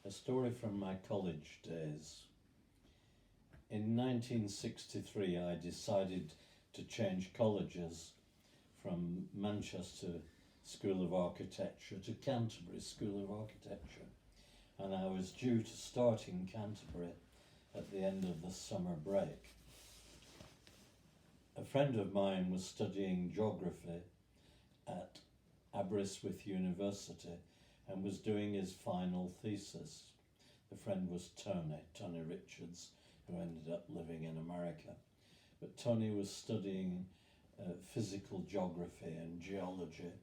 A story from my college days. In 1963, I decided to change colleges from Manchester School of Architecture to Canterbury School of Architecture, and I was due to start in Canterbury at the end of the summer break. A friend of mine was studying geography at Aberystwyth University and was doing his final thesis. The friend was Tony Richards, who ended up living in America. But Tony was studying physical geography and geology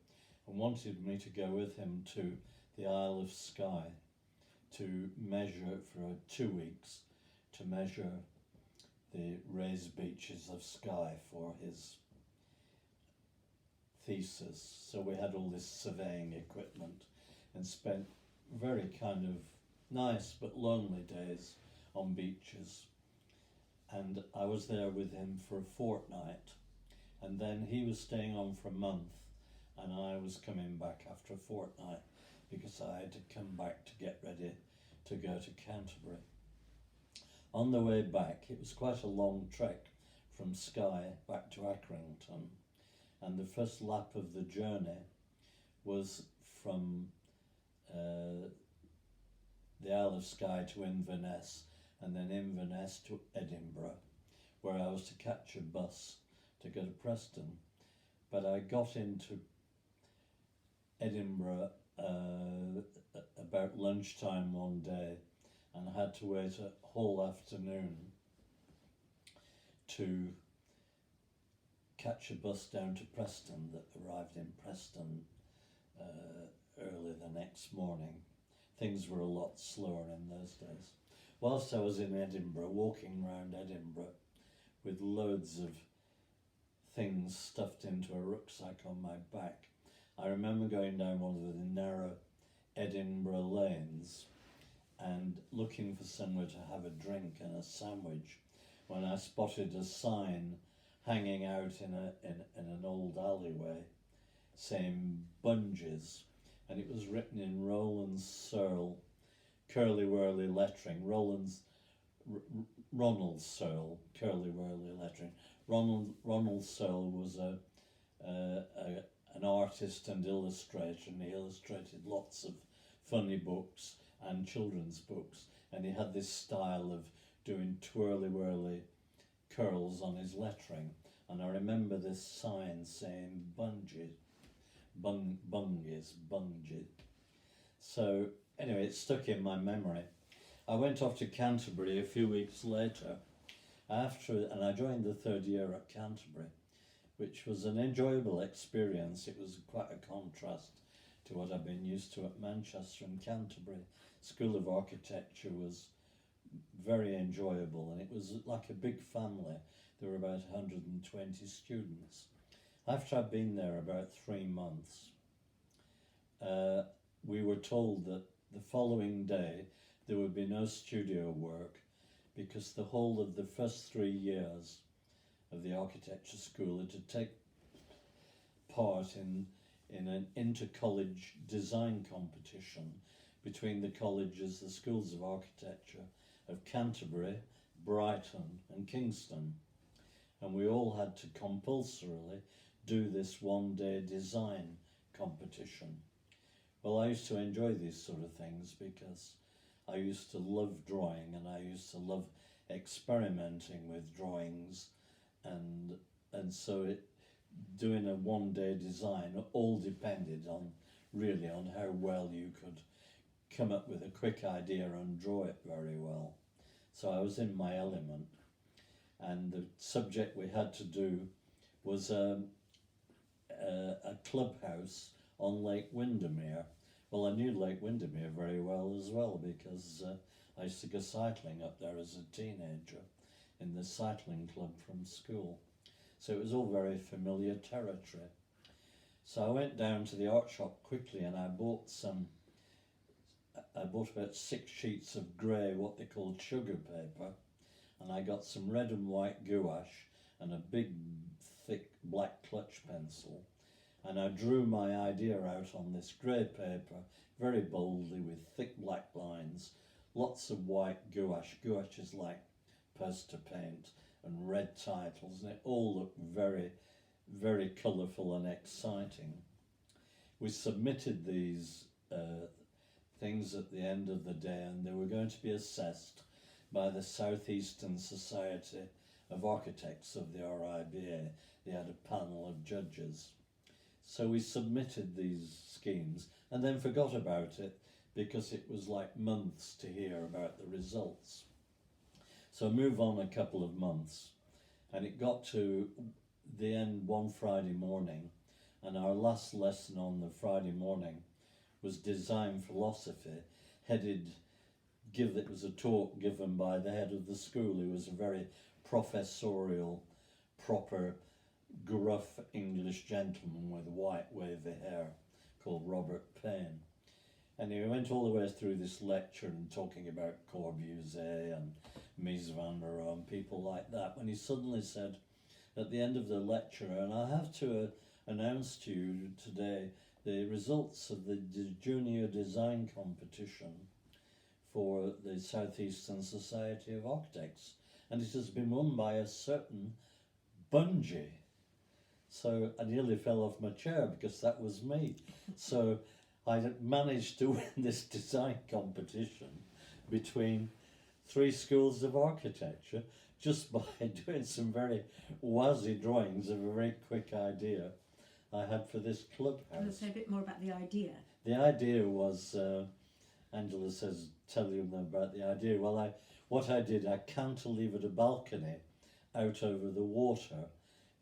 and wanted me to go with him to the Isle of Skye to measure for 2 weeks, to measure the raised beaches of Skye for his thesis. So we had all this surveying equipment and spent very kind of nice but lonely days on beaches. And I was there with him for a fortnight, and then he was staying on for a month and I was coming back after a fortnight because I had to come back to get ready to go to Canterbury. On the way back, it was quite a long trek from Skye back to Accrington, and the first lap of the journey was from the Isle of Skye to Inverness, and then Inverness to Edinburgh, where I was to catch a bus to go to Preston. But I got into Edinburgh about lunchtime one day and had to wait a whole afternoon to catch a bus down to Preston that arrived in Preston early the next morning. Things were a lot slower in those days. Whilst I was in Edinburgh, walking around Edinburgh with loads of things stuffed into a rucksack on my back, I remember going down one of the narrow Edinburgh lanes and looking for somewhere to have a drink and a sandwich when I spotted a sign hanging out in an old alleyway saying Bunges, and it was written in Rowland Searle curly whirly lettering. Ronald Searle curly whirly lettering. Ronald Searle was an artist and illustrator, and he illustrated lots of funny books and children's books, and he had this style of doing twirly whirly curls on his lettering, and I remember this sign saying Bunges. So anyway, it stuck in my memory. I went off to Canterbury a few weeks later and I joined the third year at Canterbury, which was an enjoyable experience. It was quite a contrast to what I've been used to at Manchester. And Canterbury School of Architecture was very enjoyable, and it was like a big family. There were about 120 students. After I'd been there about 3 months, we were told that the following day there would be no studio work because the whole of the first 3 years of the architecture school had to take part in an inter-college design competition between the colleges, the schools of architecture of Canterbury, Brighton and Kingston. And we all had to compulsorily do this one-day design competition. Well, I used to enjoy these sort of things because I used to love drawing and I used to love experimenting with drawings, and so doing a one-day design all depended on how well you could come up with a quick idea and draw it very well. So I was in my element, and the subject we had to do was a clubhouse on Lake Windermere. Well, I knew Lake Windermere very well as well because I used to go cycling up there as a teenager in the cycling club from school. So it was all very familiar territory. So I went down to the art shop quickly and I bought about 6 sheets of grey, what they called sugar paper, and I got some red and white gouache and a big thick black clutch pencil, and I drew my idea out on this grey paper very boldly with thick black lines lots of white gouache. Gouache is like poster paint, and red titles, and it all looked very, very colourful and exciting. We submitted these things at the end of the day, and they were going to be assessed by the South Eastern Society of Architects of the RIBA. They had a panel of judges. So we submitted these schemes and then forgot about it because it was like months to hear about the results. So move on a couple of months, and it got to the end one Friday morning, and our last lesson on the Friday morning was design philosophy, it was a talk given by the head of the school, who was a very professorial, proper, gruff English gentleman with white wavy hair called Robert Payne. And he went all the way through this lecture and talking about Corbusier and Mies van der Rohe and people like that, when he suddenly said at the end of the lecture, and I have to announce to you today the results of the junior design competition for the South Eastern Society of Architects, and it has been won by a certain Bungie. So I nearly fell off my chair because that was me. So I managed to win this design competition between 3 schools of architecture just by doing some very wazzy drawings of a very quick idea I had for this clubhouse. Can you say a bit more about the idea? The idea was, Angela says, tell you about the idea. Well, what I did, I cantilevered a balcony out over the water.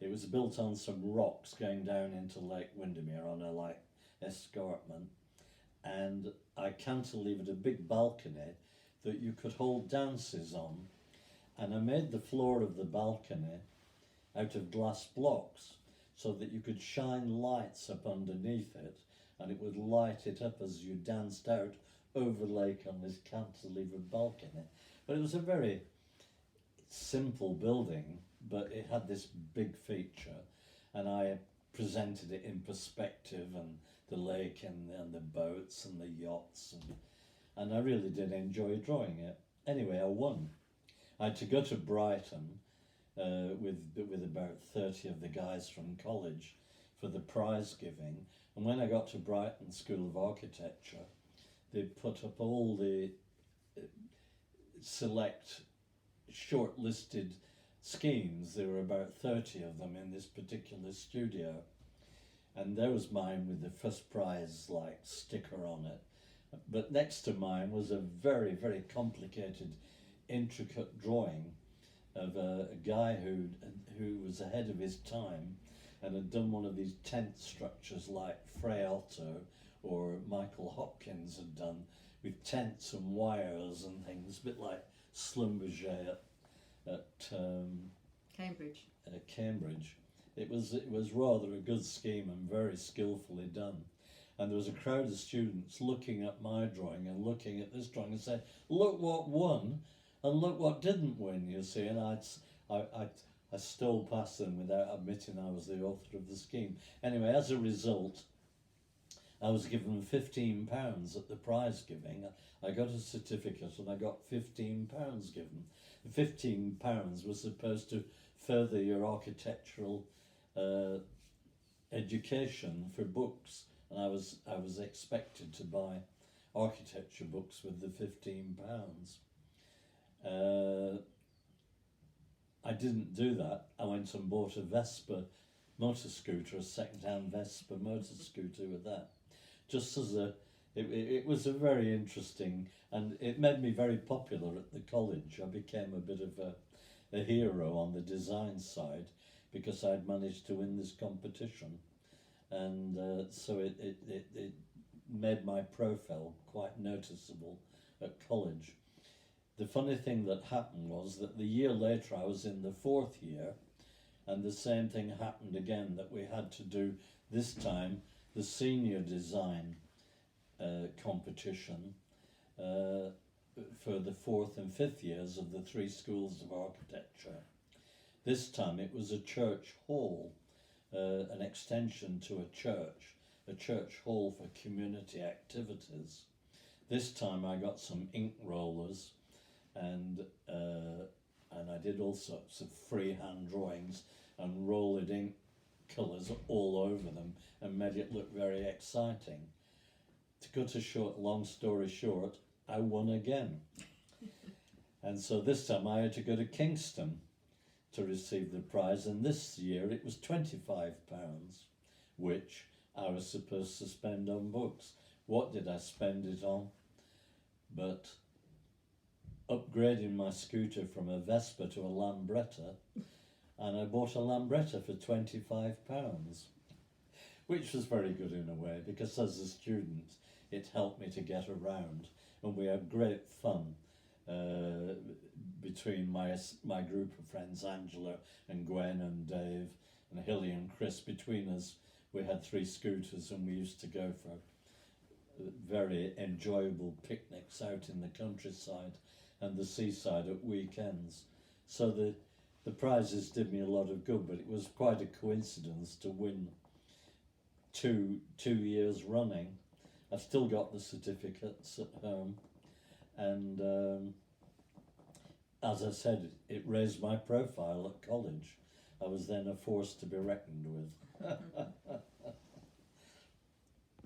It was built on some rocks going down into Lake Windermere on a escarpment, and I cantilevered a big balcony that you could hold dances on, and I made the floor of the balcony out of glass blocks so that you could shine lights up underneath it, and it would light it up as you danced out over the lake on this cantilevered balcony. But it was a very simple building, but it had this big feature, and I presented it in perspective, and the lake and the boats and the yachts, and I really did enjoy drawing it. Anyway, I won. I had to go to Brighton with about 30 of the guys from college for the prize giving, and when I got to Brighton School of Architecture, they put up all the select shortlisted schemes. There were about 30 of them in this particular studio, and there was mine with the first prize like sticker on it. But next to mine was a very, very complicated, intricate drawing of a guy who was ahead of his time and had done one of these tent structures like Frey Alto or Michael Hopkins had done, with tents and wires and things, a bit like Schlumberger at Cambridge. Cambridge. It was rather a good scheme and very skillfully done. And there was a crowd of students looking at my drawing and looking at this drawing and saying, look what won and look what didn't win, you see. And I stole past them without admitting I was the author of the scheme. Anyway, as a result, I was given £15 at the prize giving. I got a certificate and I got £15 given. The £15 was supposed to further your architectural education for books, and I was expected to buy architecture books with the £15. I didn't do that. I went and bought a Vespa motor scooter, a second-hand Vespa motor scooter with that. Just as it was a very interesting, and it made me very popular at the college. I became a bit of a hero on the design side because I'd managed to win this competition, and so it made my profile quite noticeable at college. The funny thing that happened was that the year later I was in the 4th year, and the same thing happened again, that we had to do this time the senior design competition for the 4th and 5th years of the 3 schools of architecture. This time it was a church hall, an extension to a church hall for community activities. This time I got some ink rollers, and I did all sorts of freehand drawings and rolled ink colours all over them and made it look very exciting. To cut a long story short, I won again. And so this time I had to go to Kingston to receive the prize, and this year it was £25, which I was supposed to spend on books. What did I spend it on? But upgrading my scooter from a Vespa to a Lambretta, and I bought a Lambretta for £25, which was very good in a way, because as a student it helped me to get around, and we had great fun between my group of friends, Angela and Gwen and Dave and Hilly and Chris. Between us we had 3 scooters, and we used to go for very enjoyable picnics out in the countryside and the seaside at weekends. So the prizes did me a lot of good, but it was quite a coincidence to win two years running. I've still got the certificates at home, and as I said, it raised my profile at college. I was then a force to be reckoned with.